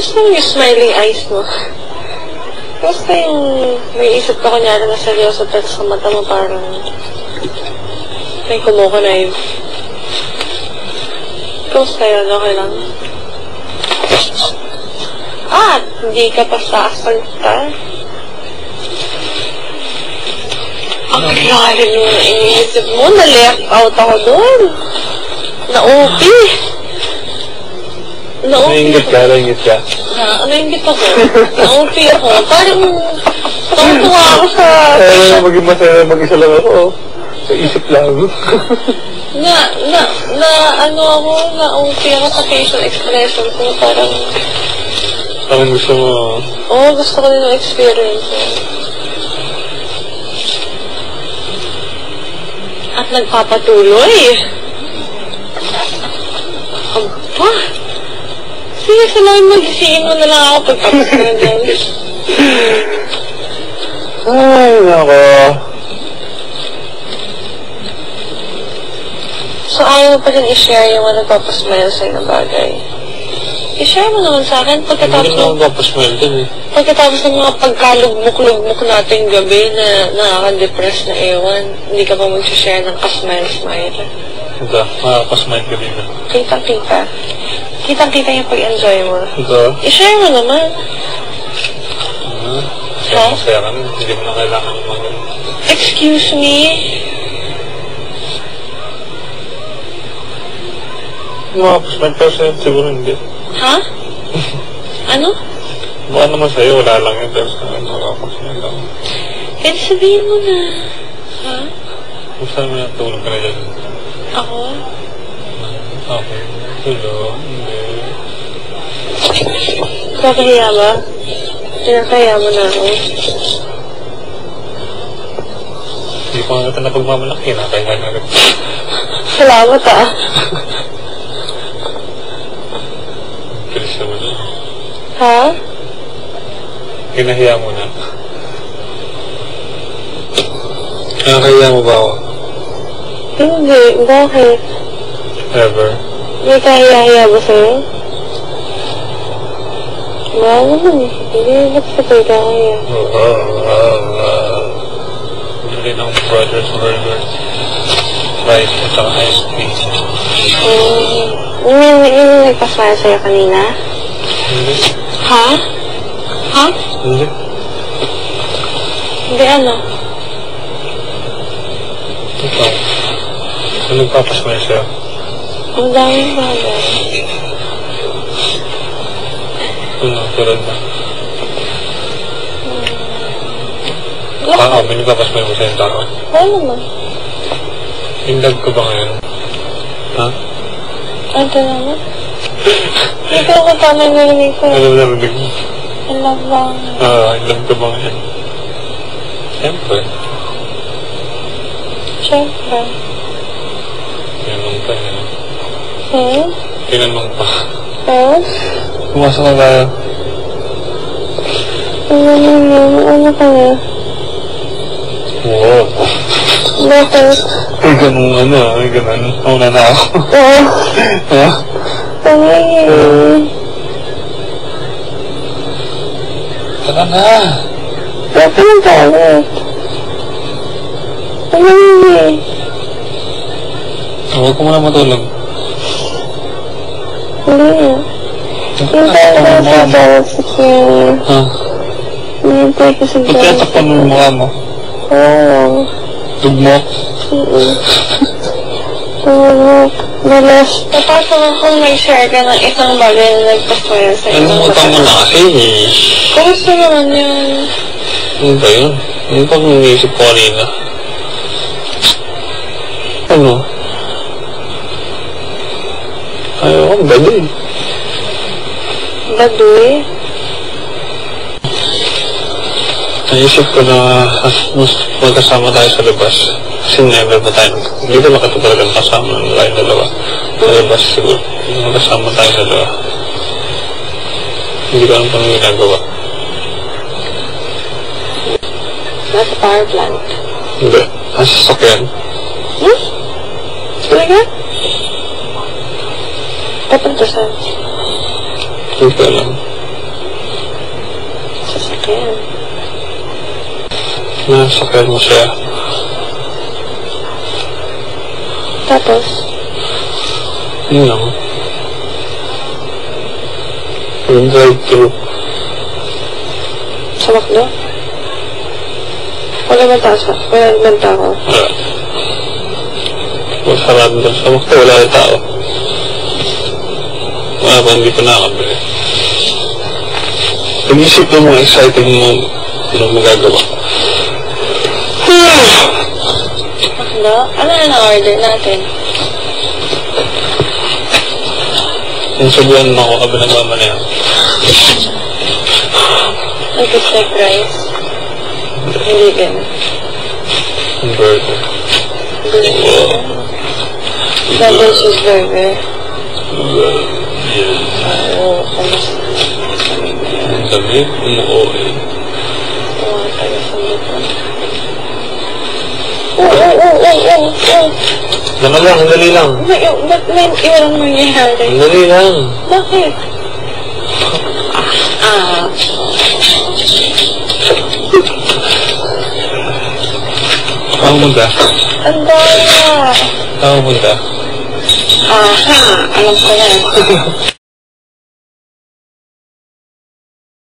Gusto yung smiling eyes mo. Gusto yung may isip ka kunyari na seryoso pero sa mata mo parang may kumukunay. Gusto yun, okay lang. Hindi ka pa sasalta. Ang lalim yung iniisip mo, na-left out ako doon. Na-OP. Nainggit ka. Nainggit ako. Na-OP ako. Parang tuwa ako sa... Maging masaya, mag-isa lang ako. Sa isip lang. Na-OP ako sa facial expression ko. Parang gusto mo... Oo, gusto ko din yung experience. At nagpapatuloy. Aba! Sige, salamat mag-isiin mo na lang ako pagtapos ko na dyan. Ay, nako. So, ayaw mo pa din i-share yung nagpapasmile sa'yo na bagay. I-share mo naman sa akin pagkatapos Hindi naman nagpapasmile din eh. Pagkatapos ng mga pagkalugmok-lugmok natin gabi na nakaka-depress na ewan, hindi ka pa mag-share ng ka-smile-smile. Ito, makakasmile ka dito. Kitang-kita. Kitang-kita yung pag-enjoy mo. Ito. I-share mo naman. Ha? Masaya ka na, hindi mo na kailangan yung mga ganun. Excuse me? Makakasmile pero sa'yo, siguro hindi. Ha? Ano? Baka naman sa'yo, wala lang yun, pero sa'yo, makakasmile lang. Eh, sabihin mo na. Ha? Gusto naman yung tulog ka na dyan. Ako? Okay. Hello. Hindi. Kakahiya ba? Kinakahiya mo na ako. Hindi ko nga ito napagmamalaki. Nakahiya na rin. Salamat ah. Bilis naman na. Ha? Kinahiya mo na. Nakakahiya mo ba ako? Hindi. Bakit? Ever. May kahiya-hiya ba sa'yo? Wala naman eh. Hindi, ba't ka tayo kakahiya? Bumili ng Brothers Burger. Rice at saka ice cream. Yung nagpasmile sa'yo kanina? Hindi. Ha? Ha? Hindi. Hindi ano? Ikaw. Ano nagpapasmile sa'yo? Ang daming bagay. Ano, tulad na? May nagpapasmile mo sa'yo tao? Wala naman. Indag ko ba ngayon? Ha? Ano naman? Hindi ko tama yung narinig ko. Ano narinig mo? I love lang. Indag ko ba ngayon? Siyempre. Siyempre. Tinanong pa yun. Tinanong pa. Pumasok na tayo. Ano ka na? Wow. Bakit? Ay, ganun ay, ganun. Una na ako. Ha? Tara na. Bakit ang galit? Huwag ko muna matulog. Hindi. Hintay ko sa galit sa kanya. Ha? Hintay ko sa galit. Pagkatakpan mo yung mukha mo. Oo. Tugmok. Tugmok. Dalas. Napasok akong mag-share ka ng isang bagay na nagpasmile sa Ano mo tama na kasi eh. Kumusta naman yun? Ano ba yun? Ano pang iniisip ko kanina? Ano? Ayaw ko, baduy. Baduy? Naisip ko na mas magkasama tayo sa labas. Kasi never ba tayo. Hindi ko makatupalagang kasama ng tayo dalawa. Sa labas siguro. Magkasama tayo sa dalawa. Hindi ko alam kung ginagawa. Nasa power plant. Hindi. Nasa sasakyan. Talaga? Papunta saan? Hindi ko alam. sasakyan. Nasakyan mo siya. Tapos? Yun lang. Yung drive-thru. Sa McDo? Wala man tao. Wala man tao. Wala. Masarado doon sa McDo. Wala yung tao. Wala pa, hindi pa nakakabili. Pag-isip mo mga exciting mo anong magagawa. McDo? Ano na na-order natin? Yung sabihan mo ako, kabi nagmamana yan. Like steak rice? Hindi ganun. Burger. Burger? Double cheese burger? Yes. Oo, kamusta? Sabi, umuoy. Oo, taga-sabi ko. Oo. Naman lang, dali lang. Ba't may iwalang mangyayari? Dali lang. Bakit? Saan punta? Ang daya! Saan punta? Aha, alam ko na.